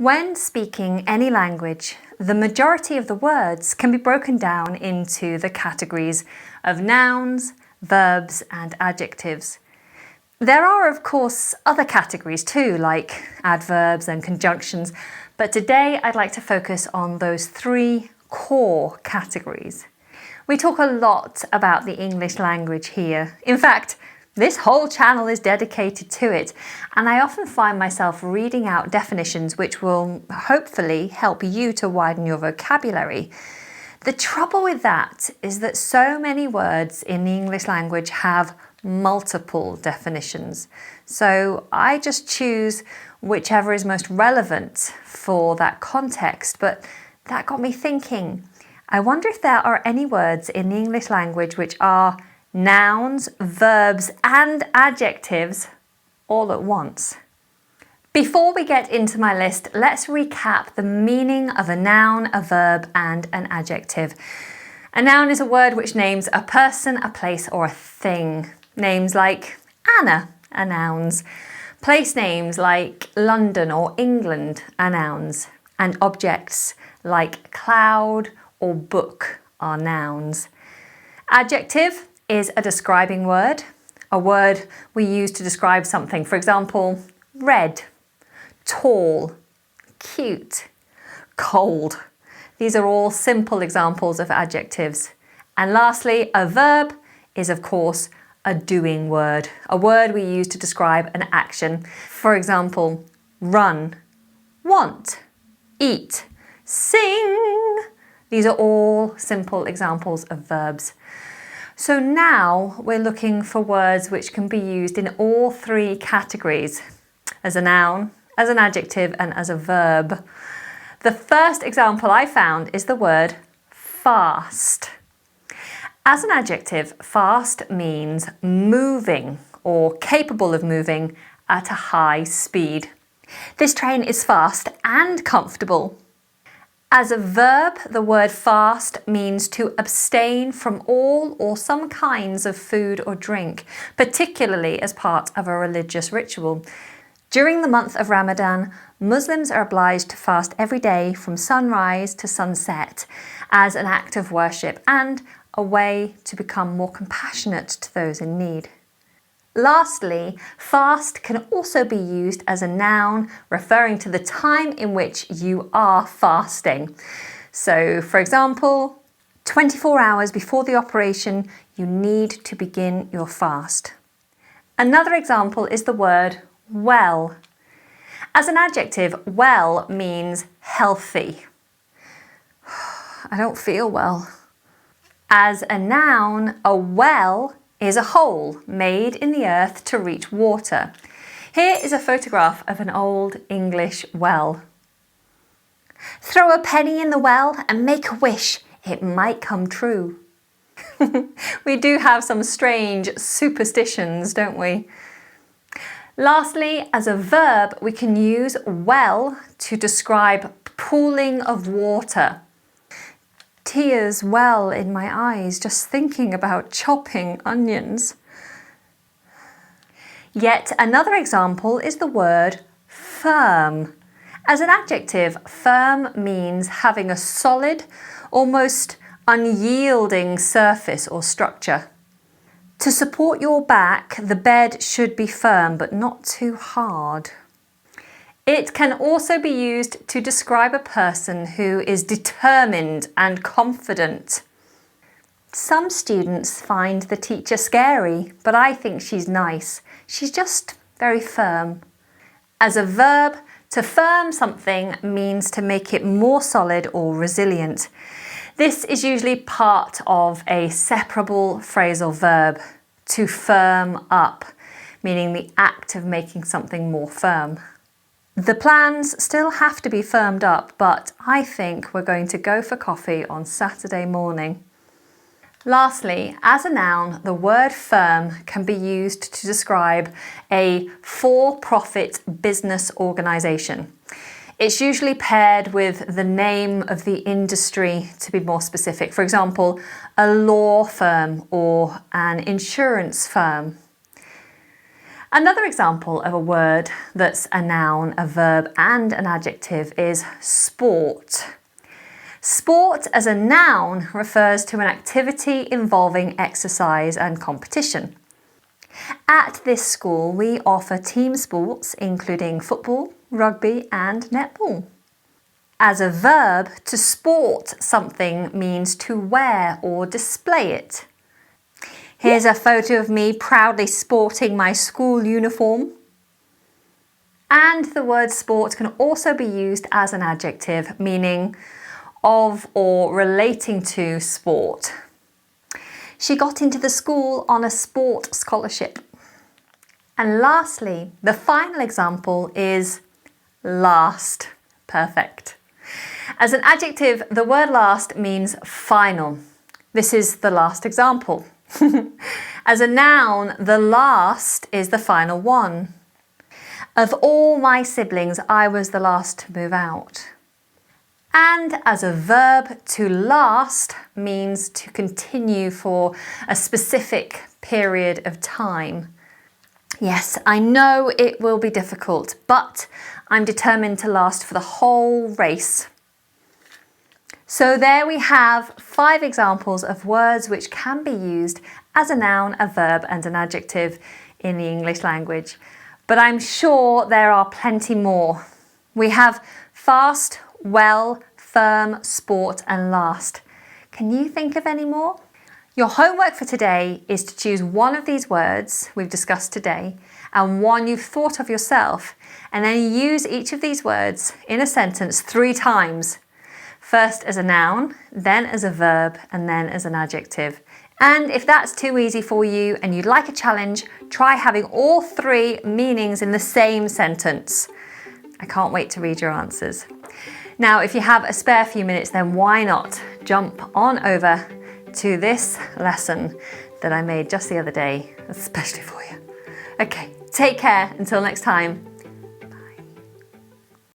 When speaking any language, the majority of the words can be broken down into the categories of nouns, verbs, and adjectives. There are, of course, other categories too, like adverbs and conjunctions, but today I'd like to focus on those three core categories. We talk a lot about the English language here. In fact, this whole channel is dedicated to it, and I often find myself reading out definitions which will hopefully help you to widen your vocabulary. The trouble with that is that so many words in the English language have multiple definitions. So I just choose whichever is most relevant for that context. But that got me thinking. I wonder if there are any words in the English language which are nouns, verbs, and adjectives all at once. Before we get into my list, let's recap the meaning of a noun, a verb, and an adjective. A noun is a word which names a person, a place, or a thing. Names like Anna are nouns. Place names like London or England are nouns. And objects like cloud or book are nouns. Adjective is a describing word, a word we use to describe something. For example, red, tall, cute, cold. These are all simple examples of adjectives. And lastly, a verb is, of course, a doing word, a word we use to describe an action. For example, run, want, eat, sing. These are all simple examples of verbs. So now we're looking for words which can be used in all three categories, as a noun, as an adjective, and as a verb. The first example I found is the word fast. As an adjective, fast means moving or capable of moving at a high speed. This train is fast and comfortable. As a verb, the word fast means to abstain from all or some kinds of food or drink, particularly as part of a religious ritual. During the month of Ramadan, Muslims are obliged to fast every day from sunrise to sunset as an act of worship and a way to become more compassionate to those in need. Lastly, fast can also be used as a noun referring to the time in which you are fasting. So, for example, 24 hours before the operation, you need to begin your fast. Another example is the word well. As an adjective, well means healthy. I don't feel well. As a noun, a well is a hole made in the earth to reach water. Here is a photograph of an old English well. Throw a penny in the well and make a wish. It might come true. We do have some strange superstitions, don't we? Lastly, as a verb, we can use well to describe pooling of water. Tears well in my eyes just thinking about chopping onions. Yet another example is the word firm. As an adjective, firm means having a solid, almost unyielding surface or structure. To support your back, the bed should be firm but not too hard. It can also be used to describe a person who is determined and confident. Some students find the teacher scary, but I think she's nice. She's just very firm. As a verb, to firm something means to make it more solid or resilient. This is usually part of a separable phrasal verb, to firm up, meaning the act of making something more firm. The plans still have to be firmed up, but I think we're going to go for coffee on Saturday morning. Lastly, as a noun, the word firm can be used to describe a for-profit business organisation. It's usually paired with the name of the industry to be more specific. For example, a law firm or an insurance firm. Another example of a word that's a noun, a verb and an adjective is sport. Sport as a noun refers to an activity involving exercise and competition. At this school, we offer team sports including football, rugby and netball. As a verb, to sport something means to wear or display it. Here's a photo of me proudly sporting my school uniform. And the word sport can also be used as an adjective, meaning of or relating to sport. She got into the school on a sport scholarship. And lastly, the final example is last. Perfect. As an adjective, the word last means final. This is the last example. As a noun, the last is the final one. Of all my siblings, I was the last to move out. And as a verb, to last means to continue for a specific period of time. Yes, I know it will be difficult, but I'm determined to last for the whole race. So there we have 5 examples of words which can be used as a noun, a verb and an adjective in the English language. But I'm sure there are plenty more. We have fast, well, firm, sport and last. Can you think of any more? Your homework for today is to choose one of these words we've discussed today and one you've thought of yourself, and then use each of these words in a sentence 3 times. First as a noun, then as a verb, and then as an adjective. And if that's too easy for you and you'd like a challenge, try having all 3 meanings in the same sentence. I can't wait to read your answers. Now, if you have a spare few minutes, then why not jump on over to this lesson that I made just the other day, especially for you. Okay, take care until next time.